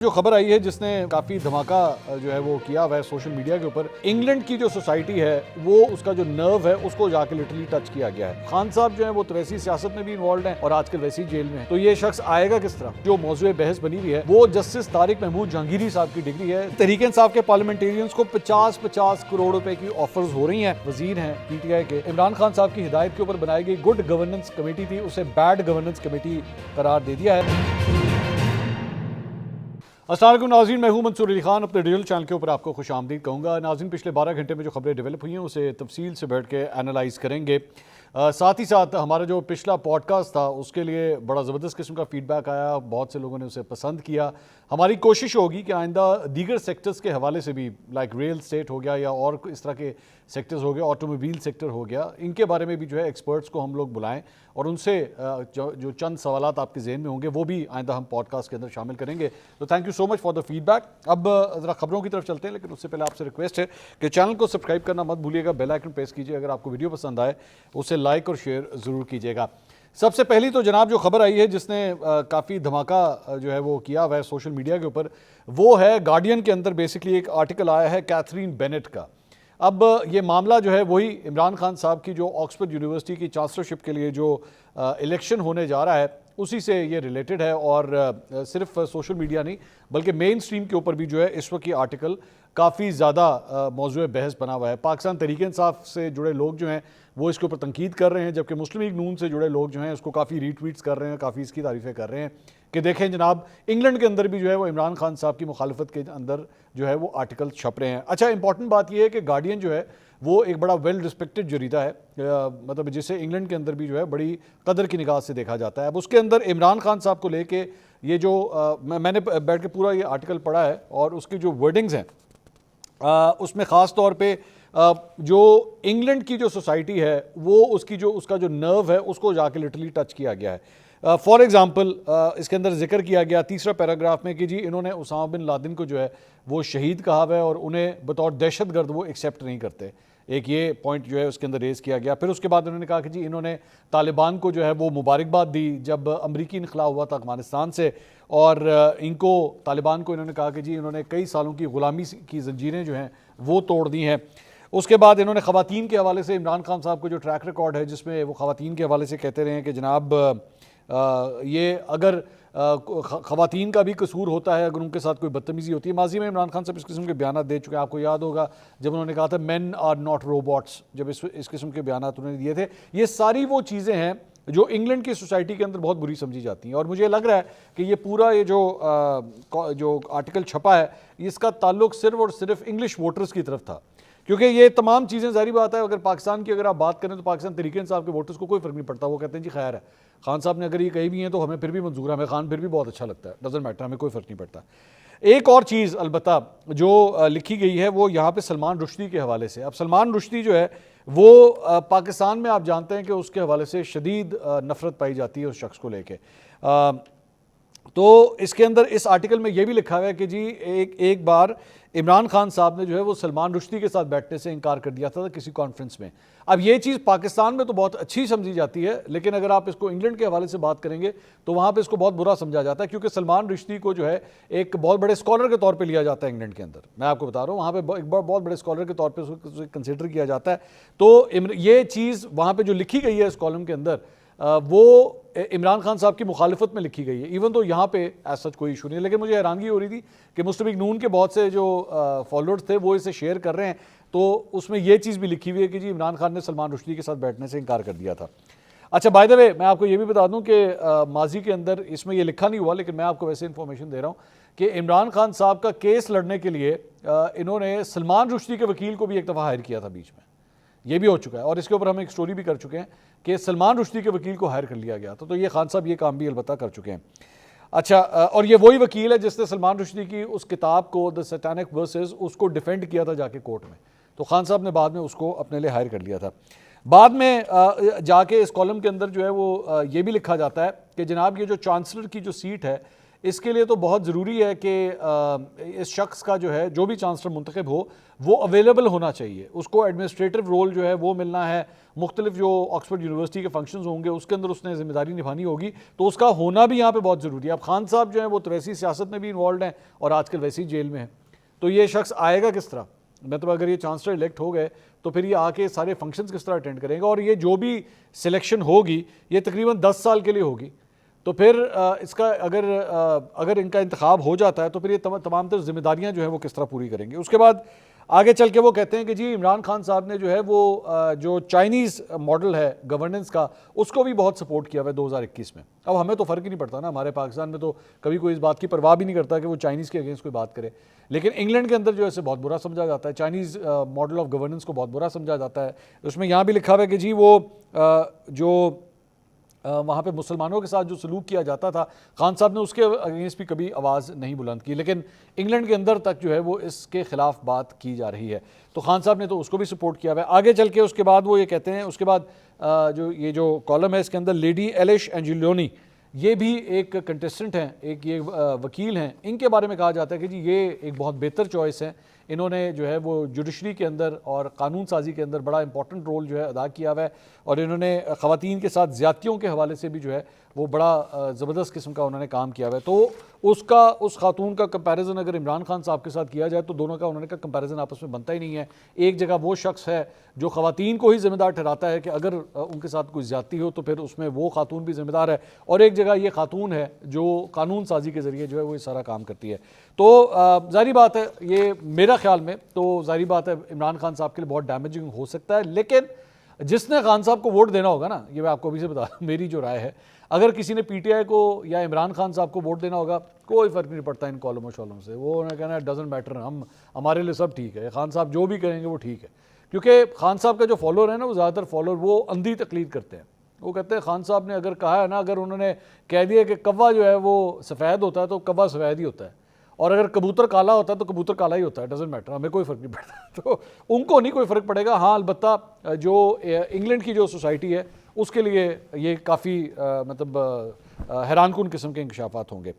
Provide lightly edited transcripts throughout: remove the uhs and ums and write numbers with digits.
जो खबर आई है जिसने काफ़ी धमाका जो है वो किया हुआ है सोशल मीडिया के ऊपर। इंग्लैंड की जो सोसाइटी है वो उसका जो नर्व है उसको जाके लिटरली टच किया गया है। खान साहब जो है वो तो वैसी सियासत में भी इन्वॉल्व हैं और आजकल वैसी जेल में है, तो ये शख्स आएगा किस तरह। जो मौजूद बहस बनी हुई है वो जस्टिस तारिक महमूद जहांगीरी साहब की डिग्री है। तहरीक इंसाफ के पार्लियामेंटेरियंस को 50-50 करोड़ रुपए की ऑफर्स हो रही हैं। वजीर हैं पीटीआई के इमरान खान साहब की हिदायत के ऊपर बनाई गई गुड गवर्नेंस कमेटी थी, उसे बैड गवर्नेंस कमेटी करार दे दिया है। अस्सलाम वालेकुम नाज़रीन, मैं हूं मंसूर अली खान। अपने डिजिटल चैनल के ऊपर आपको खुश आमदीद कहूँगा। नाज़रीन, पिछले 12 घंटे में जो खबरें डेवलप हुई हैं उसे तफसील से बैठ के एनालाइज करेंगे। साथ ही साथ हमारा जो पिछला पॉडकास्ट था उसके लिए बड़ा ज़बरदस्त किस्म का फीडबैक आया, बहुत से लोगों ने उसे पसंद किया। हमारी कोशिश होगी कि आइंदा दीगर सेक्टर्स के हवाले से भी, लाइक रियल स्टेट हो गया या और इस तरह के सेक्टर्स हो गया, ऑटोमोबाइल सेक्टर हो गया, इनके बारे में भी जो है एक्सपर्ट्स को हम लोग बुलाएं और उनसे जो चंद सवालात आपके जहन में होंगे वो भी आइंदा हम पॉडकास्ट के अंदर शामिल करेंगे। तो thank you so much for the feedback. अब ज़रा खबरों की तरफ चलते हैं, लेकिन उससे पहले आपसे रिक्वेस्ट है कि चैनल को सब्सक्राइब करना मत भूलिएगा, बेल आइकन प्रेस कीजिए। अगर आपको वीडियो पसंद आए उसे लाइक और शेयर ज़रूर कीजिएगा। सबसे पहली तो जनाब जो खबर आई है जिसने काफ़ी धमाका जो है वो किया हुआ है सोशल मीडिया के ऊपर, वो है गार्डियन के अंदर बेसिकली एक आर्टिकल आया है कैथरीन बेनेट का। अब ये मामला जो है वही इमरान खान साहब की जो ऑक्सफोर्ड यूनिवर्सिटी की चांसलरशिप के लिए जो इलेक्शन होने जा रहा है उसी से ये रिलेटेड है। और सिर्फ सोशल मीडिया नहीं बल्कि मेन स्ट्रीम के ऊपर भी जो है इस वक्त ये आर्टिकल काफ़ी ज़्यादा मौजूद बहस बना हुआ है। पाकिस्तान तहरीक इंसाफ से जुड़े लोग जो हैं वो इसके ऊपर तनकीद कर रहे हैं, जबकि मुस्लिम लीग नून से जुड़े लोग जो हैं उसको काफ़ी रीट्वीट्स कर रहे हैं, काफ़ी इसकी तारीफ़ें कर रहे हैं कि देखें जनाब इंग्लैंड के अंदर भी जो है वो इमरान खान साहब की मुखालफत के अंदर जो है वो आर्टिकल छप रहे हैं। अच्छा, इंपॉर्टेंट बात यह है कि गार्डियन जो है वो एक बड़ा वेल रिस्पेक्टेड जरीदा है, मतलब जिसे इंग्लैंड के अंदर भी जो है बड़ी कदर की निगाह से देखा जाता है। अब उसके अंदर इमरान खान साहब को लेके ये जो मैंने बैठ के पूरा ये आर्टिकल पढ़ा है और उसकी जो वर्डिंग्स हैं उसमें ख़ास तौर पे जो इंग्लैंड की जो सोसाइटी है वो उसका जो नर्व है उसको जाके लिटरली टच किया गया है। फॉर एग्ज़ाम्पल इसके अंदर जिक्र किया गया तीसरा पैराग्राफ में कि जी इन्होंने उसामा बिन लादेन को जो है वो शहीद कहा हुआ है और उन्हें बतौर दहशतगर्द वो एक्सेप्ट नहीं करते। एक ये पॉइंट जो है उसके अंदर रेज़ किया गया। फिर उसके बाद उन्होंने कहा कि जी इन्होंने तालिबान को जो है वो मुबारकबाद दी जब अमरीकी इनखला हुआ था अफगानिस्तान से, और इनको तालिबान को इन्होंने कहा कि जी इन्होंने कई सालों की ग़ुलामी की जंजीरें जो हैं वो तोड़ दी हैं। उसके बाद इन्होंने ख़वातीन के हवाले से इमरान खान साहब को जो ट्रैक रिकॉर्ड है जिसमें वो ख़वातीन के हवाले से कहते रहे हैं कि जनाब ये अगर ख़वातीन का भी कसूर होता है अगर उनके साथ कोई बदतमीज़ी होती है। माजी में इमरान खान साहब इस किस्म के बयान दे चुके हैं, आपको याद होगा जब उन्होंने कहा था मैन आर नॉट रोबोट्स, जब इस किस्म के बयान उन्होंने दिए थे। ये सारी वो चीज़ें हैं जो इंग्लैंड की सोसाइटी के अंदर बहुत बुरी समझी जाती हैं और मुझे लग रहा है कि ये पूरा ये जो आर्टिकल छपा है इसका ताल्लुक सिर्फ और सिर्फ इंग्लिश वोटर्स की तरफ था, क्योंकि ये तमाम चीज़ें ज़ाहिर बात है अगर पाकिस्तान की अगर आप बात करें तो पाकिस्तान तहरीक इंसाफ के वोटर्स को कोई फ़र्क नहीं पड़ता। वो कहते हैं जी खैर है, खान साहब ने अगर ये कही भी हैं तो हमें फिर भी मंजूर है, हमें खान फिर भी बहुत अच्छा लगता है, डजंट मैटर, हमें कोई फ़र्क नहीं पड़ता। एक और चीज़ अलबत्ता जो लिखी गई है वो यहाँ पे सलमान रुश्दी के हवाले से। अब सलमान रुश्दी जो है वो पाकिस्तान में आप जानते हैं कि उसके हवाले से शदीद नफ़रत पाई जाती है उस शख्स को लेके। तो इसके अंदर इस आर्टिकल में यह भी लिखा हुआ है कि जी एक बार इमरान खान साहब ने जो है वो सलमान रुश्दी के साथ बैठने से इनकार कर दिया था किसी कॉन्फ्रेंस में। अब ये चीज़ पाकिस्तान में तो बहुत अच्छी समझी जाती है, लेकिन अगर आप इसको इंग्लैंड के हवाले से बात करेंगे तो वहाँ पे इसको बहुत बुरा समझा जाता है, क्योंकि सलमान रुश्दी को जो है एक बहुत बड़े स्कॉलर के तौर पे लिया जाता है इंग्लैंड के अंदर। मैं आपको बता रहा हूँ वहाँ पे एक बहुत बड़े स्कॉलर के तौर पर उसे कंसिडर किया जाता है। तो ये चीज़ वहाँ पर जो लिखी गई है इस कॉलम के अंदर वो इमरान खान साहब की मुखालिफत में लिखी गई है। इवन तो यहाँ पे ऐसा सच कोई इशू नहीं है, लेकिन मुझे हैरानगी हो रही थी कि मुस्लिम लीग नून के बहुत से जो फॉलोअर्स थे वो इसे शेयर कर रहे हैं, तो उसमें ये चीज़ भी लिखी हुई है कि जी इमरान खान ने सलमान रुश्दी के साथ बैठने से इनकार कर दिया था। अच्छा, बाय द वे मैं आपको ये भी बता दूं कि माजी के अंदर इसमें ये लिखा नहीं हुआ, लेकिन मैं आपको वैसे इन्फॉर्मेशन दे रहा हूँ कि इमरान खान साहब का केस लड़ने के लिए इन्होंने सलमान रुश्दी के वकील को भी एक दफ़ा हायर किया था बीच में, ये भी हो चुका है और इसके ऊपर हम एक स्टोरी भी कर चुके हैं कि सलमान रुश्दी के वकील को हायर कर लिया गया था। तो ये खान साहब ये काम भी अलबत्ता कर चुके हैं। अच्छा, और ये वही वकील है जिसने सलमान रुश्दी की उस किताब को द सैटानिक वर्सेस उसको डिफेंड किया था जाके कोर्ट में। तो खान साहब ने बाद में उसको अपने लिए हायर कर लिया था। बाद में जाके इस कॉलम के अंदर जो है वो ये भी लिखा जाता है कि जनाब ये जो चांसलर की जो सीट है इसके लिए तो बहुत ज़रूरी है कि इस शख्स का जो है, जो भी चांसलर मुंतखब हो, वो अवेलेबल होना चाहिए, उसको एडमिनिस्ट्रेटिव रोल जो है वो मिलना है, मुख्तलिफ जो ऑक्सफोर्ड यूनिवर्सिटी के फंक्शंस होंगे उसके अंदर उसने जिम्मेदारी निभानी होगी, तो उसका होना भी यहाँ पे बहुत ज़रूरी है। अब खान साहब जो है वो तो वैसी सियासत में भी इन्वॉल्व हैं और आजकल वैसी जेल में है, तो ये शख्स आएगा किस तरह, मतलब अगर ये चांसलर इलेक्ट हो गए तो फिर ये आके सारे फंक्शंस किस तरह अटेंड करेंगे, और ये जो भी सिलेक्शन होगी ये तकरीबन 10 साल के लिए होगी, तो फिर इसका अगर इनका इंतखाब हो जाता है तो फिर ये तमाम तर जिम्मेदारियां जो है वो किस तरह पूरी करेंगे। उसके बाद आगे चल के वो कहते हैं कि जी इमरान खान साहब ने जो है वो जो चाइनीज़ मॉडल है गवर्नेंस का, उसको भी बहुत सपोर्ट किया हुआ है 2021 में। अब हमें तो फ़र्क ही नहीं पड़ता ना, हमारे पाकिस्तान में तो कभी कोई इस बात की परवाह भी नहीं करता कि वो चाइनीज़ के अगेंस्ट कोई बात करे, लेकिन इंग्लैंड के अंदर जो है इसे बहुत बुरा समझा जाता है, चाइनीज़ मॉडल ऑफ गवर्नेंस को बहुत बुरा समझा जाता है। उसमें यहाँ भी लिखा हुआ है कि जी वो जो वहाँ पे मुसलमानों के साथ जो सलूक किया जाता था, खान साहब ने उसके अगेंस्ट भी कभी आवाज़ नहीं बुलंद की, लेकिन इंग्लैंड के अंदर तक जो है वो इसके ख़िलाफ़ बात की जा रही है, तो खान साहब ने तो उसको भी सपोर्ट किया हुआ है। आगे चल के उसके बाद वो ये कहते हैं, उसके बाद जो कॉलम है इसके अंदर लेडी एलिश एंजिलोनी, ये भी एक कंटेस्टेंट हैं, एक ये वकील हैं, इनके बारे में कहा जाता है कि जी ये एक बहुत बेहतर चॉइस है, इन्होंने जो है वो जुडिशरी के अंदर और कानून साजी के अंदर बड़ा इंपॉर्टेंट रोल जो है अदा किया हुआ है, और इन्होंने ख़वातीन के साथ ज़्यादतियों के हवाले से भी जो है वो बड़ा ज़बरदस्त किस्म का उन्होंने काम किया हुआ है। तो उस खातून का कंपैरिजन अगर इमरान खान साहब के साथ किया जाए तो दोनों का उन्होंने का कंपैरिजन आपस में बनता ही नहीं है। एक जगह वो शख्स है जो ख़वातीन को ही ज़िम्मेदार ठहराता है कि अगर उनके साथ कोई ज़्यादती हो तो फिर उसमें वो खातून भी ज़िम्मेदार है, और एक जगह ये खातून है जो कानून साजी के ज़रिए जो है वो ये सारा काम करती है। तो ज़ाहिर बात है, ये मेरा ख्याल में तो ज़ाहिर बात है इमरान खान साहब के लिए बहुत डैमेजिंग हो सकता है, लेकिन जिसने खान साहब को वोट देना होगा ना, ये मैं आपको अभी से बता मेरी जो राय है, अगर किसी ने पीटीआई को या इमरान खान साहब को वोट देना होगा, कोई फ़र्क नहीं पड़ता इन कॉलमों शॉलमों से, वो उन्होंने कहना है डजेंट मैटर, हमारे लिए सब ठीक है, खान साहब जो भी करेंगे वो ठीक है। क्योंकि खान साहब का जो फॉलोअर है ना, वो ज़्यादातर फॉलोअर वो अंधी तकलीद करते हैं, वो कहते हैं खान साहब ने अगर कहा है ना, अगर उन्होंने कह दिया कि कौवा जो है वो सफ़ेद होता है तो कौवा सफ़ेद ही होता है, और अगर कबूतर काला होता है तो कबूतर काला ही होता है, डजेंट मैटर, हमें कोई फ़र्क नहीं पड़ता। तो उनको नहीं कोई फ़र्क पड़ेगा। हाँ, अलबत्ता जो इंग्लैंड की जो सोसाइटी है उसके लिए ये काफ़ी मतलब हैरानकुन किस्म के इंकशाफात होंगे।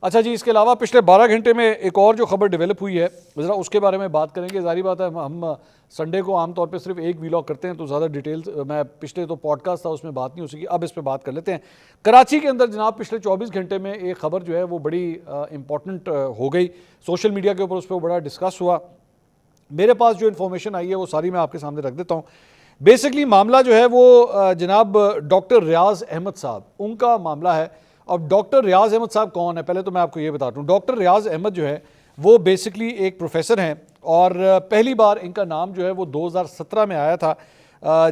अच्छा जी, इसके अलावा पिछले 12 घंटे में एक और जो खबर डेवलप हुई है, ज़रा उसके बारे में बात करेंगे। ज़ाहिर बात है हम संडे को आमतौर पे सिर्फ एक वीलॉग करते हैं, तो ज़्यादा डिटेल्स मैं पिछले तो पॉडकास्ट था उसमें बात नहीं हो सकी, अब इस पर बात कर लेते हैं। कराची के अंदर जनाब पिछले 24 घंटे में एक खबर जो है वो बड़ी इंपॉर्टेंट हो गई, सोशल मीडिया के ऊपर उस पर बड़ा डिस्कस हुआ। मेरे पास जो इन्फॉर्मेशन आई है वो सारी मैं आपके सामने रख देता हूँ। बेसिकली मामला जो है वो जनाब डॉक्टर रियाज अहमद साहब, उनका मामला है। अब डॉक्टर रियाज अहमद साहब कौन है, पहले तो मैं आपको ये बता दूँ। डॉक्टर रियाज अहमद जो है वो बेसिकली एक प्रोफेसर हैं, और पहली बार इनका नाम जो है वो 2017 में आया था,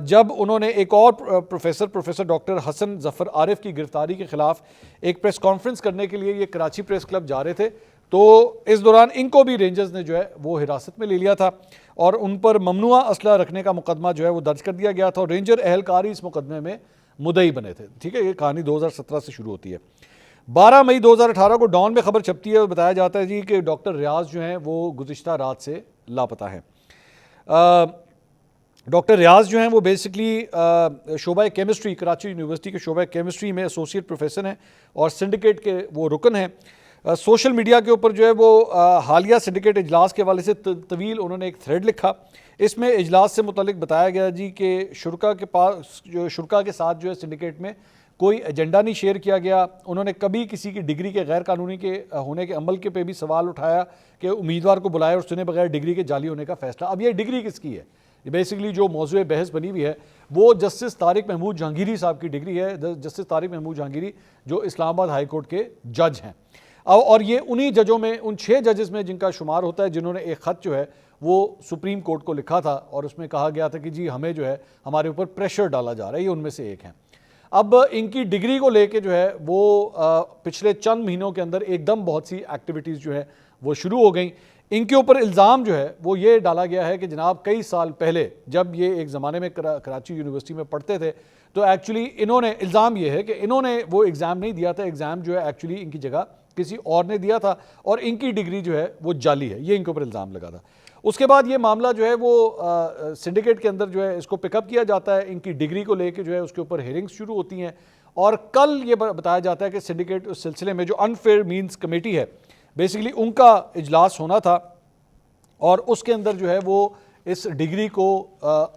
जब उन्होंने एक और प्रोफेसर डॉक्टर हसन जफ़र आरिफ की गिरफ्तारी के ख़िलाफ़ एक प्रेस कॉन्फ्रेंस करने के लिए ये कराची प्रेस क्लब जा रहे थे। तो इस दौरान इनको भी रेंजर्स ने जो है वो हिरासत में ले लिया था, और उन पर ममनुआ असला रखने का मुकदमा जो है वो दर्ज कर दिया गया था, और रेंजर एहलकार इस मुकदमे में मुद्दई बने थे। ठीक है, ये कहानी 2017 से शुरू होती है। 12 मई 2018 को डॉन में खबर छपती है और बताया जाता है जी कि डॉक्टर रियाज जो हैं वो गुज़िश्ता रात से लापता हैं। डॉक्टर रियाज जो हैं वो बेसिकली शोबा केमिस्ट्री, कराची यूनिवर्सिटी के शोबा केमिस्ट्री में एसोसिएट प्रोफेसर हैं और सिंडिकेट के वो रुकन हैं। सोशल मीडिया के ऊपर जो है वो हालिया सिंडिकेट इजलास के हवाले से तवील उन्होंने एक थ्रेड लिखा। इसमें इजलास से मुतालिक बताया गया जी कि शुरा के पास जो शुरा के साथ जो है सिंडिकेट में कोई एजेंडा नहीं शेयर किया गया। उन्होंने कभी किसी की डिग्री के गैर कानूनी के होने के अमल के पे भी सवाल उठाया कि उम्मीदवार को बुलाए और सुने बगैर डिग्री के जाली होने का फैसला। अब ये डिग्री किसकी है? बेसिकली जो मौजूद बहस बनी हुई है वो जस्टिस तारिक महमूद जहांगीरी साहब की डिग्री है। जस्टिस तारिक महमूद जहांगीरी जो इस्लामाबाद हाई कोर्ट के जज हैं, और ये उन्हीं जजों में, उन 6 जजेस में जिनका शुमार होता है, जिन्होंने एक ख़त जो है वो सुप्रीम कोर्ट को लिखा था और उसमें कहा गया था कि जी हमें जो है हमारे ऊपर प्रेशर डाला जा रहा है। ये उनमें से एक हैं। अब इनकी डिग्री को लेके जो है वो पिछले चंद महीनों के अंदर एकदम बहुत सी एक्टिविटीज़ जो है वो शुरू हो गई। इनके ऊपर इल्ज़ाम जो है वो ये डाला गया है कि जनाब कई साल पहले जब ये एक ज़माने में कराची यूनिवर्सिटी में पढ़ते थे तो एक्चुअली इन्होंने, इल्ज़ाम ये है कि इन्होंने वो एग्ज़ाम नहीं दिया था, एग्ज़ाम जो है एक्चुअली इनकी जगह किसी और ने दिया था और इनकी डिग्री जो है वो जाली है, ये इनके ऊपर इल्ज़ाम लगा था। उसके बाद ये मामला जो है वो सिंडिकेट के अंदर जो है इसको पिकअप किया जाता है। इनकी डिग्री को लेके जो है उसके ऊपर हेयरिंग्स शुरू होती हैं और कल ये बताया जाता है कि सिंडिकेट उस सिलसिले में जो अनफेयर मीन्स कमेटी है बेसिकली उनका इजलास होना था और उसके अंदर जो है वो इस डिग्री को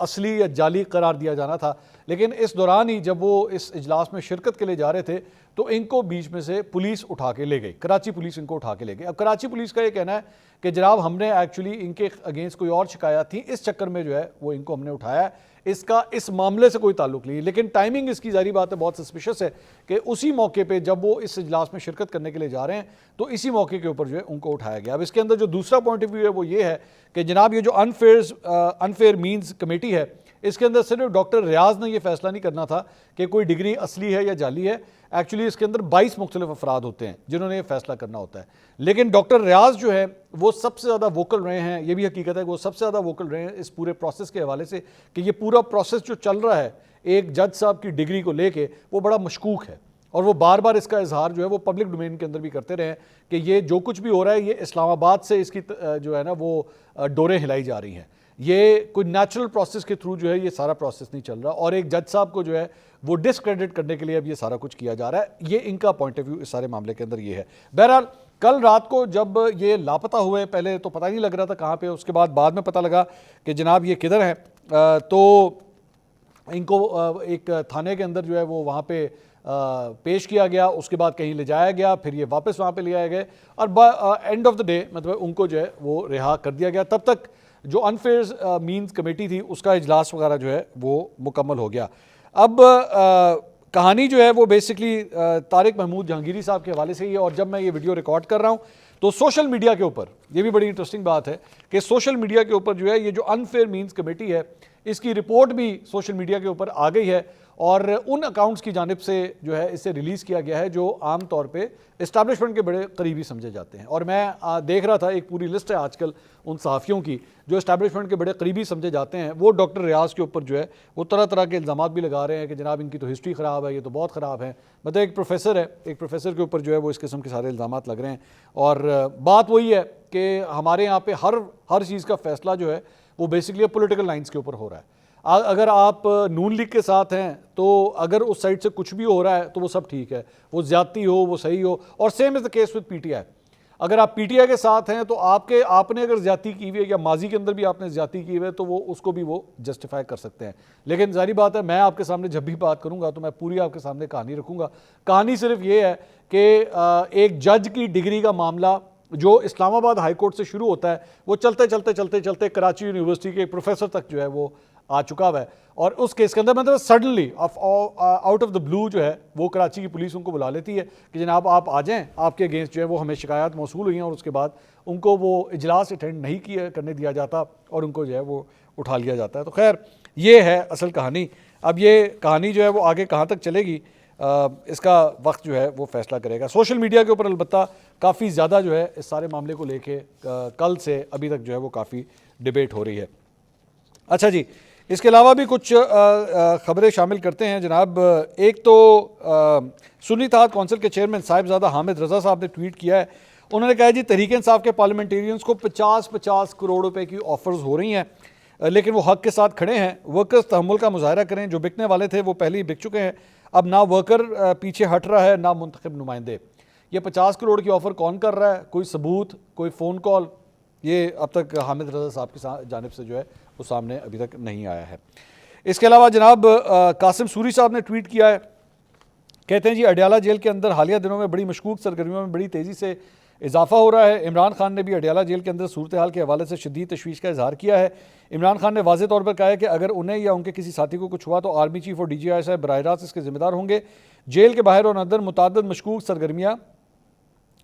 असली या जाली करार दिया जाना था। लेकिन इस दौरान ही जब वो इस इजलास में शिरकत के लिए जा रहे थे तो इनको बीच में से पुलिस उठा के ले गई, कराची पुलिस इनको उठा के ले गई। अब कराची पुलिस का ये कहना है कि जनाब हमने एक्चुअली इनके अगेंस्ट कोई और शिकायत थी, इस चक्कर में जो है वो इनको हमने उठाया है, इसका इस मामले से कोई ताल्लुक नहीं। लेकिन टाइमिंग इसकी जारी बात है बहुत सस्पिशियस है कि उसी मौके पे जब वो इस इजलास में शिरकत करने के लिए जा रहे हैं तो इसी मौके के ऊपर जो है उनको उठाया गया। अब इसके अंदर जो दूसरा पॉइंट ऑफ व्यू है वो ये है कि जनाब ये जो अनफेयर मीन्स कमेटी है इसके अंदर सिर्फ डॉक्टर रियाज ने यह फैसला नहीं करना था कि कोई डिग्री असली है या जाली है। एक्चुअली इसके अंदर 22 मुख्तलिफ अफराद होते हैं जिन्होंने ये फैसला करना होता है। लेकिन डॉक्टर रियाज जो है वो सबसे ज़्यादा वोकल रहे हैं, ये भी हकीकत है कि वो सबसे ज़्यादा वोकल रहे हैं इस पूरे प्रोसेस के हवाले से कि ये पूरा प्रोसेस जो चल रहा है एक जज साहब की डिग्री को लेके वो बड़ा मशकूक है और वो बार बार इसका इजहार जो है वो पब्लिक डोमेन के अंदर भी करते रहे कि ये जो कुछ भी हो रहा है ये इस्लामाबाद से इसकी जो है ना वो डोरें हिलाई जा रही हैं, ये कोई नेचुरल प्रोसेस के थ्रू जो है ये सारा प्रोसेस नहीं चल रहा और एक जज साहब को जो है वो डिसक्रेडिट करने के लिए अब ये सारा कुछ किया जा रहा है। ये इनका पॉइंट ऑफ व्यू इस सारे मामले के अंदर ये है। बहरहाल कल रात को जब ये लापता हुए पहले तो पता नहीं लग रहा था कहाँ पे, उसके बाद में पता लगा कि जनाब ये किधर हैं, तो इनको एक थाने के अंदर जो है वो वहाँ पे पेश किया गया, उसके बाद कहीं ले जाया गया, फिर ये वापस वहाँ पे ले आए गए और एंड ऑफ द डे मतलब उनको जो है वो रिहा कर दिया गया। तब तक जो अनफेयर मीन्स कमेटी थी उसका इजलास वगैरह जो है वो मुकम्मल हो गया। अब कहानी जो है वो बेसिकली तारिक महमूद जहांगीरी साहब के हवाले से ही है और जब मैं ये वीडियो रिकॉर्ड कर रहा हूँ तो सोशल मीडिया के ऊपर ये भी बड़ी इंटरेस्टिंग बात है कि सोशल मीडिया के ऊपर जो है ये जो अनफेयर मीन्स कमेटी है इसकी रिपोर्ट भी सोशल मीडिया के ऊपर आ गई है और उन अकाउंट्स की जानिब से जो है इसे रिलीज़ किया गया है जो आम तौर पे इस्टेब्लिशमेंट के बड़े करीबी समझे जाते हैं। और मैं देख रहा था एक पूरी लिस्ट है आजकल उन सहाफ़ियों की जो इस्टेब्लिशमेंट के बड़े करीबी समझे जाते हैं, वो डॉक्टर रियाज के ऊपर जो है वो तरह तरह के इल्ज़ामात भी लगा रहे हैं कि जनाब इनकी तो हिस्ट्री ख़राब है, ये तो बहुत ख़राब है। मतलब एक प्रोफेसर है, एक प्रोफेसर के ऊपर जो है वो इस किस्म के सारे इल्ज़ामात लग रहे हैं और बात वही है कि हमारे यहाँ पर हर चीज़ का फ़ैसला जो है वो बेसिकली पॉलिटिकल लाइन्स के ऊपर हो रहा है। अगर आप नून लीग के साथ हैं तो अगर उस साइड से कुछ भी हो रहा है तो वो सब ठीक है, वो ज़्यादती हो वो सही हो। और same is the case with PTI, अगर आप पीटीआई के साथ हैं तो आपने अगर ज़्यादती की हुई है या माजी के अंदर भी आपने ज़्यादती की हुई है तो वो उसको भी वो जस्टिफाई कर सकते हैं। लेकिन जारी बात है मैं आपके सामने जब भी बात करूँगा तो मैं पूरी आपके सामने कहानी रखूँगा। कहानी सिर्फ ये है कि एक जज की डिग्री का मामला जो इस्लामाबाद हाई कोर्ट से शुरू होता है वो चलते चलते चलते चलते कराची यूनिवर्सिटी के एक प्रोफेसर तक जो है वो आ चुका है और उस केस के अंदर मतलब suddenly out of the blue जो है वो कराची की पुलिस उनको बुला लेती है कि जनाब आप आ जाएं, आपके अगेंस्ट जो है वो हमें शिकायत मौसूल हुई हैं और उसके बाद उनको वो इजलास अटेंड नहीं करने दिया जाता और उनको जो है वो उठा लिया जाता है। तो खैर ये है असल कहानी। अब ये कहानी जो है वो आगे कहाँ तक चलेगी इसका वक्त जो है वो फैसला करेगा। सोशल मीडिया के ऊपर अलबत्ता काफ़ी ज़्यादा जो है इस सारे मामले को लेके कल से अभी तक जो है वो काफ़ी डिबेट हो रही है। अच्छा जी, इसके अलावा भी कुछ ख़बरें शामिल करते हैं जनाब। एक तो सुन्नी इत्तेहाद कौंसिल के चेयरमैन साहिबजादा हामिद रज़ा साहब ने ट्वीट किया है। उन्होंने कहा जी तहरीक इंसाफ के पार्लियामेंटेरियंस को 50-50 करोड़ रुपए की ऑफर्स हो रही हैं लेकिन वो हक के साथ खड़े हैं। वर्कर्स तहम्मुल का मुजाहरा करें, जो बिकने वाले थे वो पहले ही बिक चुके हैं। अब ना वर्कर पीछे हट रहा है ना मुंतखब नुमाइंदे। ये 50 करोड़ की ऑफ़र कौन कर रहा है, कोई सबूत, कोई फ़ोन कॉल, ये अब तक हामिद रज़ा साहब की जानिब से जो है वो सामने अभी तक नहीं आया है। इसके अलावा जनाब कासिम सूरी साहब ने ट्वीट किया है, कहते हैं जी अडियाला जेल के अंदर हालिया दिनों में बड़ी मशकूक सरगर्मियों में बड़ी तेज़ी से इजाफा हो रहा है। इमरान खान ने भी अडियाला जेल के अंदर सूरत हाल के हवाले से शदीद तशवीश का इजहार किया है। इमरान खान ने वाज़ेह तौर पर कहा है कि अगर उन्हें या उनके किसी साथी को कुछ हुआ तो आर्मी चीफ और DGI साहब बराह रास्त इसके जिम्मेदार होंगे। जेल के बाहर और अंदर मुतअद्दिद मशकूक सरगर्मियाँ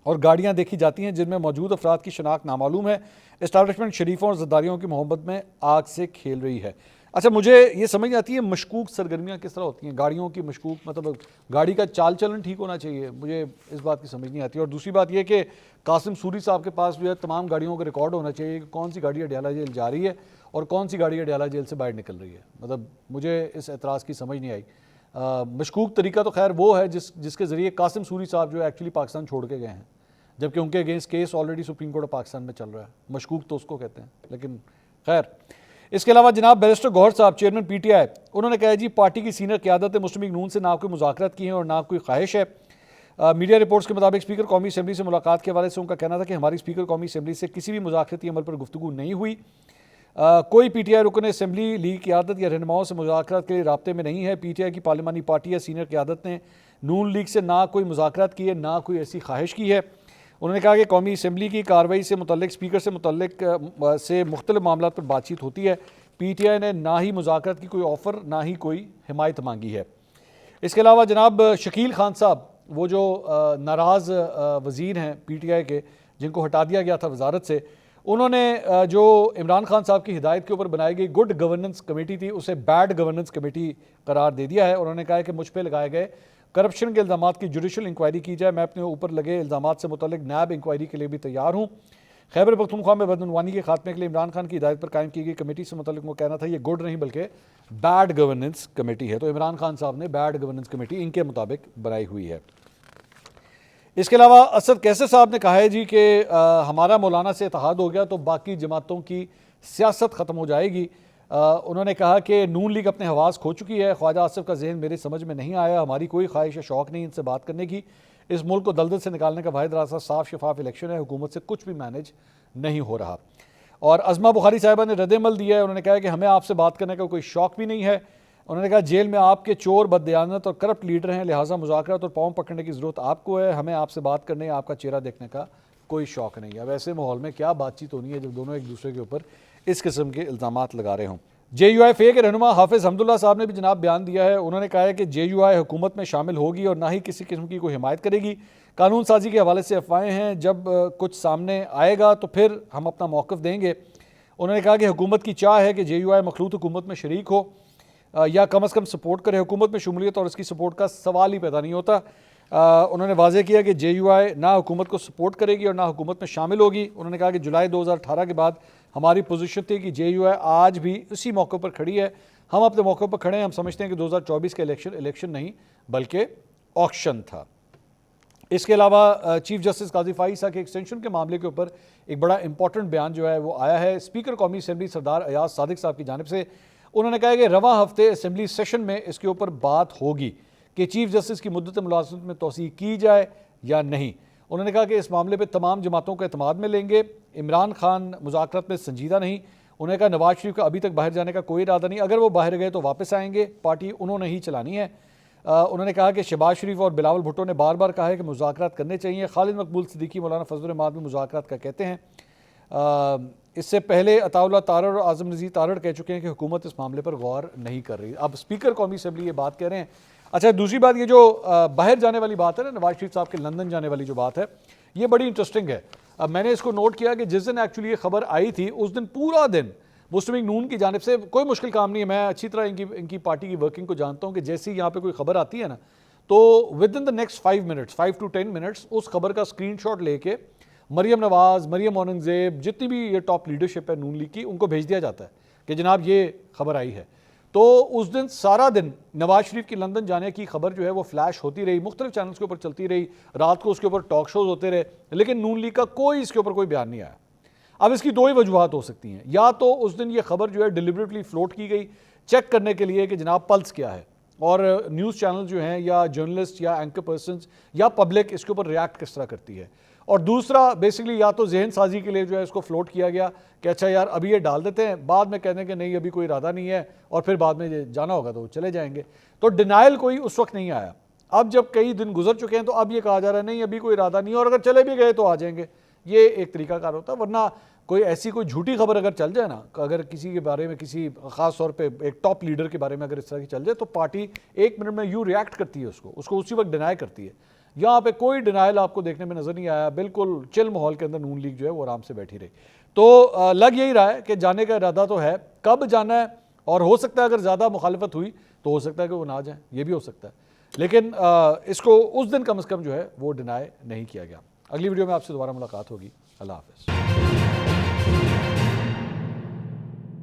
और गाड़ियाँ देखी जाती हैं जिनमें मौजूद अफराद की शनाख्त नामालूम है। इस्टेब्लिशमेंट शरीफों और ज़द्दारियों की मोहब्बत में आग से खेल रही है। अच्छा, मुझे ये समझ नहीं आती है मशकूक सरगर्मियाँ किस तरह होती हैं, गाड़ियों की मशकूक मतलब गाड़ी का चाल चलन ठीक होना चाहिए, मुझे इस बात की समझ नहीं आती। और दूसरी बात यह कि कासिम सूरी साहब के पास जो है तमाम गाड़ियों का रिकॉर्ड होना चाहिए कि कौन सी गाड़ी अडियाला जेल जा रही है और कौन सी गाड़ी अडियाला जेल से बाहर निकल रही है। मतलब मुझे इस एतराज़ की समझ नहीं आई। मशकूक तरीका तो खैर वो है जिसके ज़रिए कासिम सूरी साहब जो है एक्चुअली पाकिस्तान छोड़ के गए हैं, जबकि उनके against case already supreme court of Pakistan में चल रहा है। मशकूक तो उसको कहते हैं, लेकिन खैर इसके अलावा जनाब बैरिस्टर गौहर साहब चेयरमैन PTI, उन्होंने कहा जी पार्टी की सीनियर क़यादत मुस्लिम लीग नून से ना कोई मुज़ाकरात की हैं और ना कोई ख्वाहिश है। मीडिया रिपोर्ट्स के मुताबिक स्पीकर कौमी असम्बली से मुलाकात के हवाले से उनका कहना था कि हमारी स्पीकर कौमी असम्बली से किसी भी मुज़ाकराती अमल पर गुफ्तगू नहीं हुई। कोई PTI रुकन असम्बली लीग क़यादत या रहनुमाओं से मुज़ाकरात के लिए राब्ते में नहीं है। PTI की पार्लिमानी पार्टी या सीनियर क़यादत ने नून लीग से ना कोई मुज़ाकरात की है, ना कोई ऐसी ख्वाहिश की है। उन्होंने कहा कि कौमी असम्बली की कार्रवाई से मुतल्लिक स्पीकर से मुख्तलिफ मामलों पर बातचीत होती है। PTI ने ना ही मुज़ाकरात की कोई ऑफ़र, ना ही कोई हिमायत मांगी है। इसके अलावा जनाब शकील खान साहब, वो जो नाराज़ वज़ीर हैं PTI के, जिनको हटा दिया गया था वजारत से, उन्होंने जो इमरान खान साहब की हिदायत के ऊपर बनाई गई गुड गवर्नेंस कमेटी थी, उसे बैड गवर्नेंस कमेटी करार दे दिया है। उन्होंने कहा है कि मुझ पर लगाए गए करप्शन के इल्ज़ामात की जुडिशल इंक्वायरी की जाए। मैं अपने ऊपर लगे इल्ज़ामात से मुतल्लिक नैब इंक्वायरी के लिए भी तैयार हूँ। खैबर पख्तूनख्वा में बदनवानी के खात्मे के लिए इमरान खान की हिदायत पर कायम की गई कमेटी से मुतल्लिक वो कहना था ये गुड नहीं बल्कि बैड गवर्नेंस कमेटी है। तो इमरान खान साहब ने बैड गवर्नेंस कमेटी इनके मुताबिक बनाई हुई है। इसके अलावा असद कैसर साहब ने कहा है जी कि हमारा मौलाना से इत्तेहाद हो गया तो बाकी जमातों की सियासत ख़त्म हो जाएगी। उन्होंने कहा कि नून लीग अपने हवास खो चुकी है। ख्वाजा आसिफ का जहन मेरे समझ में नहीं आया। हमारी कोई ख्वाहिश या शौक़ नहीं इनसे बात करने की। इस मुल्क को दलदल से निकालने का वाहिद रास्ता साफ शफाफ इलेक्शन है। हुकूमत से कुछ भी मैनेज नहीं हो रहा। और अज़मा बुखारी साहिबा ने रद्द-ए-अमल दिया है। उन्होंने कहा कि हमें आपसे बात करने का कोई शौक़ भी नहीं है। उन्होंने कहा जेल में आपके चोर, बददयानत और करप्ट लीडर हैं, लिहाजा मुज़ाकरात और पाँव पकड़ने की ज़रूरत आपको है। हमें आपसे बात करने, आपका चेहरा देखने का कोई शौक़ नहीं है। अब ऐसे माहौल में क्या बातचीत होनी है जब दोनों एक दूसरे के ऊपर इस किस्म के इल्ज़ामात लगा रहे हों। JUIFA के रहनुमा हाफिज़ हमदुल्ला साहब ने भी जनाब बयान दिया है। उन्होंने कहा है कि JUI हुकूमत में शामिल होगी और ना ही किसी किस्म की कोई हिमायत करेगी। कानून साजी के हवाले से अफवाहें हैं, जब कुछ सामने आएगा तो फिर हम अपना मौक़िफ़ देंगे। उन्होंने कहा कि हुकूमत की चाह है कि JUI मखलूत हुकूमत में शरीक हो या कम अज़ कम सपोर्ट करे। हुकूमत में शमूलियत और इसकी सपोर्ट का सवाल ही पैदा नहीं होता। उन्होंने वाज़ेह किया कि JUI ना हुकूमत को सपोर्ट करेगी और ना हुकूमत में शामिल होगी। उन्होंने कहा कि जुलाई 2018 के बाद हमारी पोजीशन थी कि JUI आज भी उसी मौके पर खड़ी है। हम अपने मौके पर खड़े हैं। हम समझते हैं कि 2024 का इलेक्शन नहीं बल्कि ऑक्शन था। इसके अलावा चीफ जस्टिस काजी फ़ाइज़ के एक्सटेंशन के मामले के ऊपर एक बड़ा इंपॉर्टेंट बयान जो है वो आया है स्पीकर कौमी असम्बली सरदार अयाज सादिक साहब की जानिब से। उन्होंने कहा कि रवां हफ्ते असम्बली सेशन में इसके ऊपर बात होगी कि चीफ जस्टिस की मुद्दत मुलाज़मत में तोसी की जाए या नहीं। उन्होंने कहा कि इस मामले पर तमाम जमातों को एतमाद में लेंगे। इमरान खान मुज़ाकरात में संजीदा नहीं। उन्होंने कहा नवाज शरीफ का अभी तक बाहर जाने का कोई इरादा नहीं, अगर वो बाहर गए तो वापस आएंगे, पार्टी उन्होंने ही चलानी है। उन्होंने कहा कि शहबाज शरीफ और बिलावल भुट्टो ने बार बार कहा है कि मुज़ाकरात करने चाहिए। खालिद मकबूल सिद्दीकी मौलाना फजल रहमान भी मुज़ाकरात का कहते हैं। इससे पहले अताउल्लाह तारड़ और आज़म नज़ीर तारड़ कह चुके हैं कि हुकूमत इस मामले पर गौर नहीं कर रही। अब स्पीकर कौमी असम्बली ये बात कह रहे हैं। अच्छा, दूसरी बात ये जो बाहर जाने वाली बात है ना, नवाज शरीफ साहब के लंदन जाने वाली जो बात है, ये बड़ी इंटरेस्टिंग है। अब मैंने इसको नोट किया कि जिस दिन एक्चुअली ये खबर आई थी उस दिन पूरा दिन मुस्लिम लीग नून की जानिब से कोई मुश्किल काम नहीं है। मैं अच्छी तरह इनकी पार्टी की वर्किंग को जानता हूँ कि जैसे ही यहाँ पे कोई खबर आती है ना तो with in the next 5 to 10 minutes उस खबर का स्क्रीनशॉट लेके मरियम नवाज़, मरियम औरंगज़ेब, जितनी भी ये टॉप लीडरशिप है नून लीग की, उनको भेज दिया जाता है कि जनाब ये खबर आई है। तो उस दिन सारा दिन नवाज शरीफ की लंदन जाने की खबर जो है वो फ्लैश होती रही, मुख्तलिफ चैनल्स के ऊपर चलती रही, रात को उसके ऊपर टॉक शोज होते रहे, लेकिन नून लीग का कोई इसके ऊपर कोई बयान नहीं आया। अब इसकी दो ही वजूहत हो सकती हैं, या तो उस दिन ये खबर जो है डिलिबरेटली फ्लोट की गई चेक करने के लिए कि जनाब पल्स क्या है, और न्यूज़ चैनल जो हैं या जर्नलिस्ट या एंकर पर्सनस या पब्लिक इसके ऊपर रिएक्ट किस तरह करती है, और दूसरा बेसिकली या तो जहन साजी के लिए जो है इसको फ्लोट किया गया कि अच्छा यार अभी ये डाल देते हैं, बाद में कहने के नहीं अभी कोई इरादा नहीं है और फिर बाद में जाना होगा तो चले जाएंगे। तो डिनाइल कोई उस वक्त नहीं आया। अब जब कई दिन गुजर चुके हैं तो अब ये कहा जा रहा है नहीं अभी कोई इरादा नहीं है और अगर चले भी गए तो आ जाएंगे। ये एक तरीकाकार होता है, वरना कोई ऐसी कोई झूठी खबर अगर चल जाए ना, अगर किसी के बारे में किसी खास तौर पे एक टॉप लीडर के बारे में अगर इस तरह की चल जाए तो पार्टी एक मिनट में यूँ रिएक्ट करती है, उसको उसी वक्त डिनाई करती है। यहाँ पे कोई डिनाइल आपको देखने में नज़र नहीं आया, बिल्कुल चिल माहौल के अंदर नून लीग जो है वो आराम से बैठी रही। तो लग यही रहा है कि जाने का इरादा तो है, कब जाना है और हो सकता है अगर ज़्यादा मुखालफत हुई तो हो सकता है कि वो ना जाए, ये भी हो सकता है, लेकिन इसको उस दिन कम से कम जो है वो डिनाई नहीं किया गया। अगली वीडियो में आपसे दोबारा मुलाकात होगी। अल्लाह हाफ़िज़।